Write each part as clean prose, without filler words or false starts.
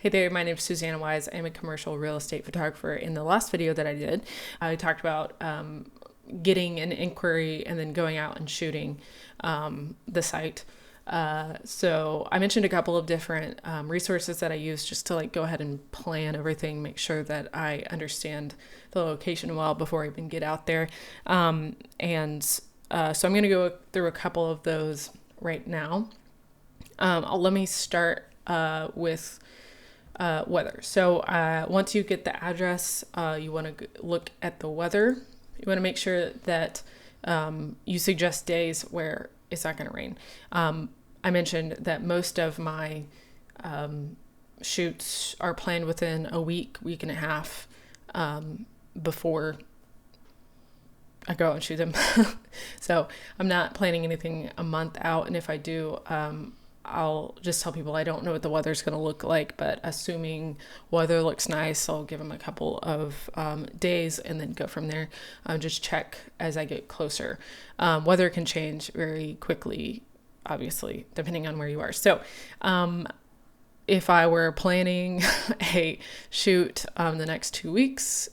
Hey there, my name is Susanna Wise. I'm a commercial real estate photographer. In the last video that I did, I talked about getting an inquiry and then going out and shooting the site. So I mentioned a couple of different resources that I use just to go ahead and plan everything, make sure that I understand the location well before I even get out there. So I'm going to go through a couple of those right now. Let me start with weather. So once you get the address, you want to look at the weather. You want to make sure that you suggest days where it's not going to rain. I mentioned that most of my shoots are planned within a week and a half before I go out and shoot them. So I'm not planning anything a month out. And if I do, I'll just tell people I don't know what the weather's going to look like, but assuming weather looks nice, I'll give them a couple of days and then go from there. Just check as I get closer. Weather can change very quickly, obviously, depending on where you are. So if I were planning a shoot the next 2 weeks,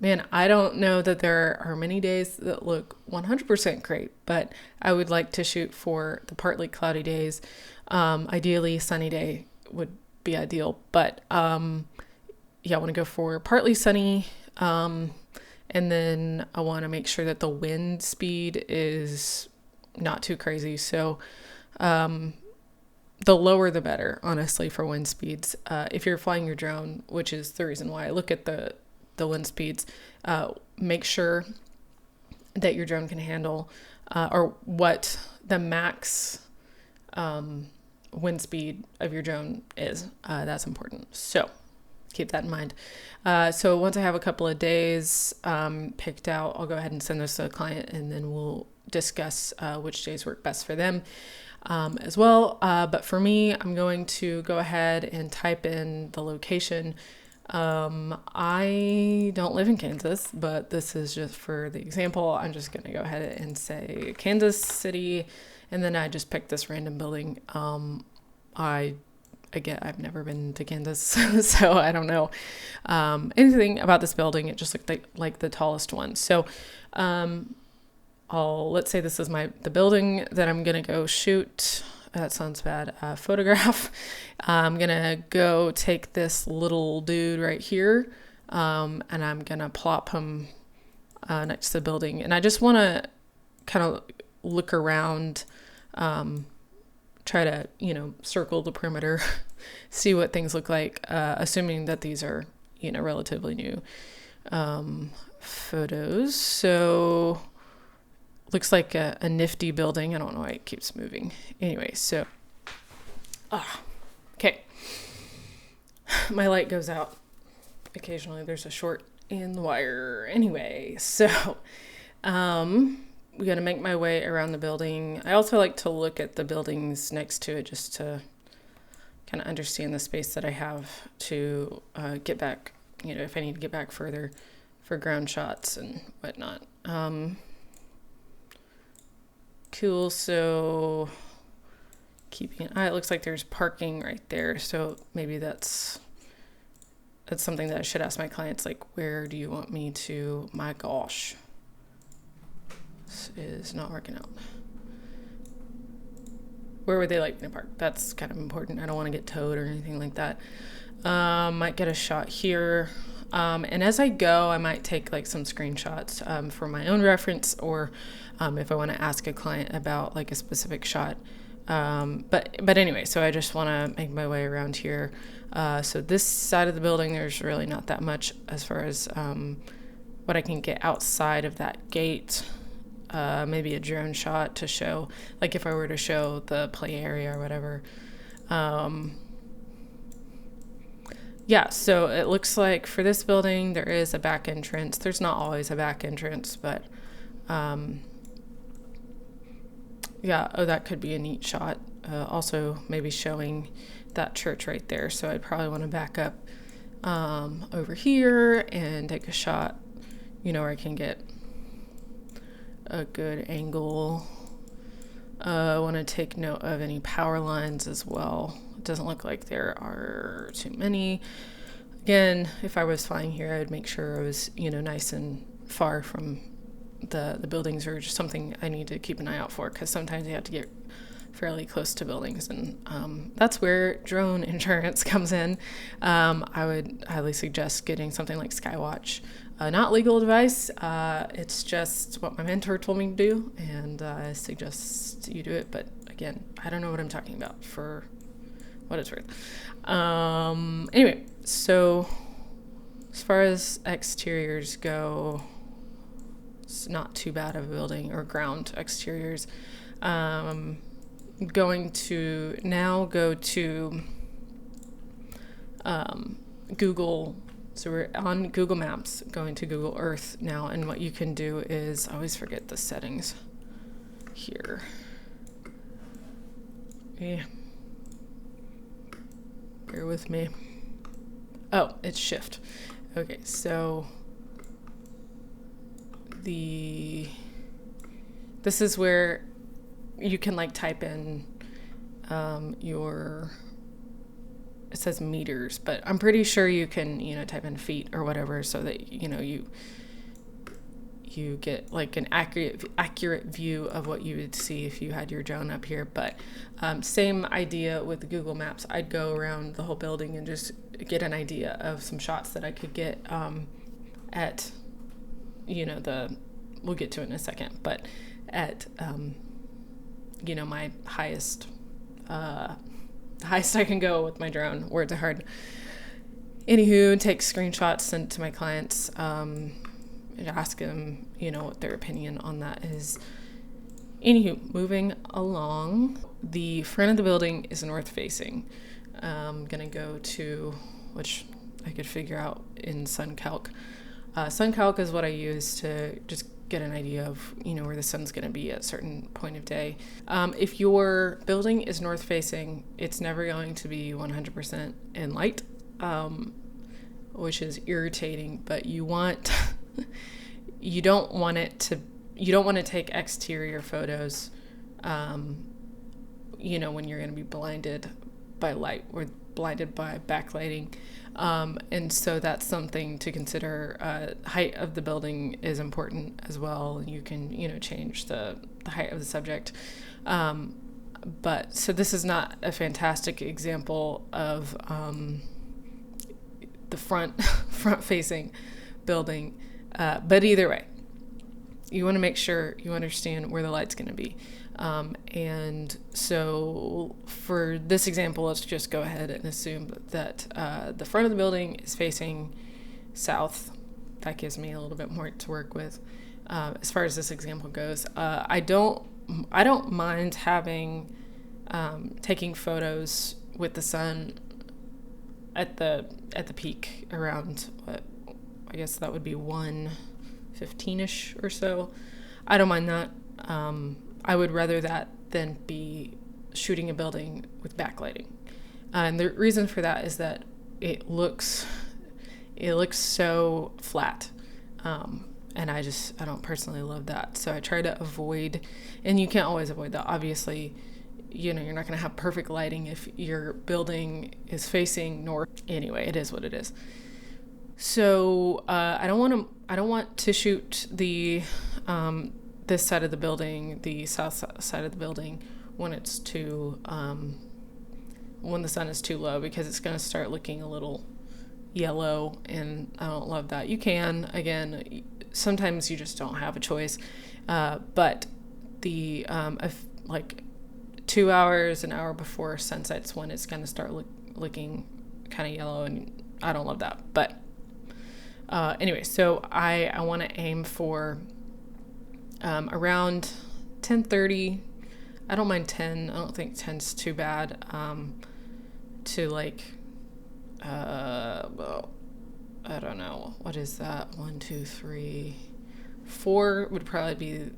man, I don't know that there are many days that look 100% great, but I would like to shoot for the partly cloudy days. Ideally, sunny day would be ideal, but I want to go for partly sunny. And then I want to make sure that the wind speed is not too crazy. So the lower the better, honestly, for wind speeds. If you're flying your drone, which is the reason why I look at the wind speeds, make sure that your drone can handle or what the max wind speed of your drone is. That's important. So keep that in mind. So once I have a couple of days picked out, I'll go ahead and send this to the client, and then we'll discuss which days work best for them as well. But for me, I'm going to go ahead and type in the location. I don't live in Kansas, but this is just for the example. I'm just going to go ahead and say Kansas City, and then I just picked this random building. I've never been to Kansas, so I don't know anything about this building. It just looked like the tallest one. So let's say this is the building that I'm going to go shoot. That sounds bad. Photograph. I'm going to go take this little dude right here, and I'm going to plop him next to the building. And I just want to kind of look around, try to, circle the perimeter, see what things look like, assuming that these are, relatively new photos. So looks like a nifty building. I don't know why it keeps moving. Anyway, so, okay. My light goes out. Occasionally there's a short in the wire. Anyway, so we got to make my way around the building. I also like to look at the buildings next to it just to kind of understand the space that I have to get back, if I need to get back further for ground shots and whatnot. Cool. So keeping an eye, it looks like there's parking right there. So maybe that's something that I should ask my clients, like, where do you want me to, my gosh, this is not working out. Where would they like me to park? That's kind of important. I don't want to get towed or anything like that. Might get a shot here. And as I go, I might take some screenshots for my own reference, or if I want to ask a client about a specific shot. But anyway, so I just want to make my way around here. So this side of the building, there's really not that much as far as what I can get outside of that gate. Maybe a drone shot to show, if I were to show the play area or whatever. Yeah, so it looks like for this building, there is a back entrance. There's not always a back entrance, but that could be a neat shot. Also, maybe showing that church right there. So I'd probably want to back up over here and take a shot, where I can get a good angle. I want to take note of any power lines as well. It doesn't look like there are too many. Again, if I was flying here, I would make sure I was, nice and far from the buildings, or just something I need to keep an eye out for, because sometimes you have to get fairly close to buildings, and that's where drone insurance comes in. I would highly suggest getting something like Skywatch. Not legal advice, it's just what my mentor told me to do, and I suggest you do it, but again, I don't know what I'm talking about for what it's worth. Anyway, so as far as exteriors go, it's not too bad of a building, or ground exteriors. Going to now go to Google. So we're on Google Maps, going to Google Earth now, and what you can do is, I always forget the settings here. Yeah. Bear with me. Oh, it's shift. Okay, so this is where you can type in it says meters, but I'm pretty sure you can, type in feet or whatever, so that, you get an accurate view of what you would see if you had your drone up here. But same idea with Google Maps. I'd go around the whole building and just get an idea of some shots that I could get at, we'll get to it in a second, but at, my highest I can go with my drone. Words are hard. Anywho, take screenshots, send it to my clients, and ask them, what their opinion on that is. Anywho, moving along, the front of the building is north facing. I'm gonna go to, which I could figure out in SunCalc. SunCalc is what I use to just get an idea of, where the sun's going to be at a certain point of day. If your building is north facing, it's never going to be 100% in light, which is irritating, but you don't want to take exterior photos, when you're going to be blinded by light or blinded by backlighting. And so that's something to consider. Height of the building is important as well. You can, change the height of the subject. But so this is not a fantastic example of the front facing building. But either way, you want to make sure you understand where the light's going to be. And so for this example, let's just go ahead and assume that the front of the building is facing south. That gives me a little bit more to work with. As far as this example goes, I don't mind taking photos with the sun at the peak around what I guess that would be 1:15ish or so. I don't mind that. I would rather that than be shooting a building with backlighting. And the reason for that is that it looks so flat. And I don't personally love that. So I try to avoid, and you can't always avoid that. Obviously, you're not going to have perfect lighting if your building is facing north. Anyway, it is what it is. So I don't want to shoot the this side of the building, the south side of the building, when it's when the sun is too low, because it's going to start looking a little yellow, and I don't love that. You can, again, sometimes you just don't have a choice, but the if 2 hours, an hour before sunset's when it's going to start looking kind of yellow, and I don't love that. But anyway, so I want to aim for around 10:30. I don't mind 10. I don't think 10's too bad. To well, I don't know. What is that? 1, 2, 3, 4 would probably be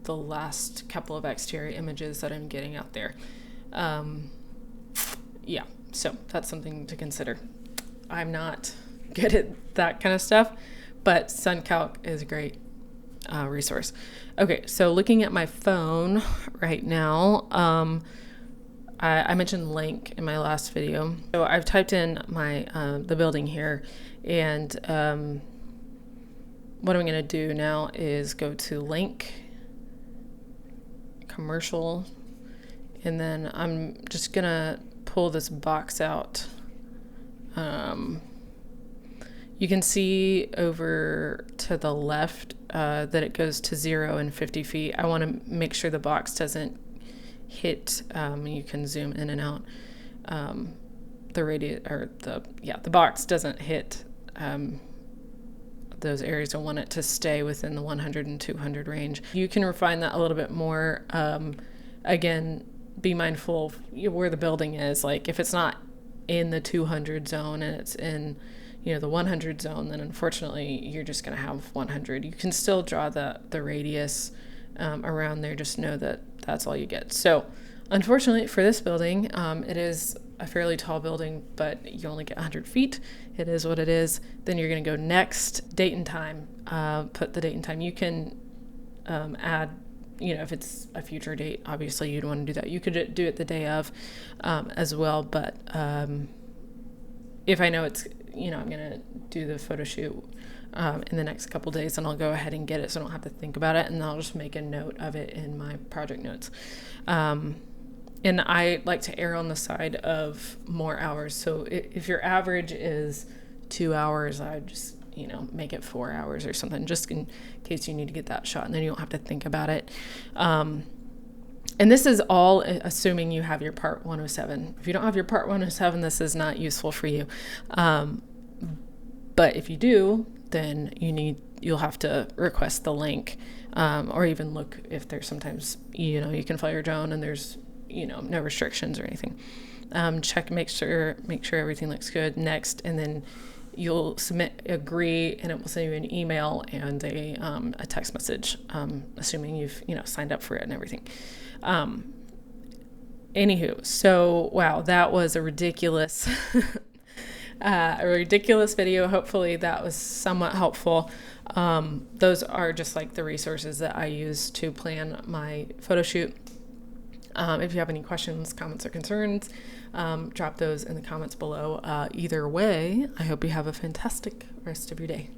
the last couple of exterior images that I'm getting out there. Yeah, so that's something to consider. I'm not good at that kind of stuff, but SunCalc is a great resource. Okay, so looking at my phone right now, I mentioned link in my last video. So I've typed in my the building here, and what I'm going to do now is go to link, commercial, and then I'm just going to pull this box out. You can see over to the left that it goes to 0 and 50 feet. I want to make sure the box doesn't hit, you can zoom in and out, the radius, or the box doesn't hit those areas. I want it to stay within the 100 and 200 range. You can refine that a little bit more. Again, be mindful of where the building is. Like if it's not in the 200 zone and it's in the 100 zone, then unfortunately you're just going to have 100. You can still draw the radius around there. Just know that that's all you get. So unfortunately for this building, it is a fairly tall building, but you only get 100 feet. It is what it is. Then you're going to go next, date and time. Put the date and time. You can add, if it's a future date, obviously you'd want to do that. You could do it the day of as well, but if I know it's, I'm going to do the photo shoot in the next couple days, and I'll go ahead and get it so I don't have to think about it, and I'll just make a note of it in my project notes. And I like to err on the side of more hours. So if your average is 2 hours, I would just, make it 4 hours or something, just in case you need to get that shot, and then you don't have to think about it. And this is all assuming you have your Part 107. If you don't have your Part 107, this is not useful for you. But if you do, then you'll have to request the link, or even look if there's sometimes, you can fly your drone and there's, no restrictions or anything. Check, make sure everything looks good. Next, and then you'll agree, and it will send you an email and a text message, assuming you've, signed up for it and everything. Anywho, so wow, that was a ridiculous video. Hopefully that was somewhat helpful. Those are just like the resources that I use to plan my photo shoot. If you have any questions, comments, or concerns, drop those in the comments below. Either way, I hope you have a fantastic rest of your day.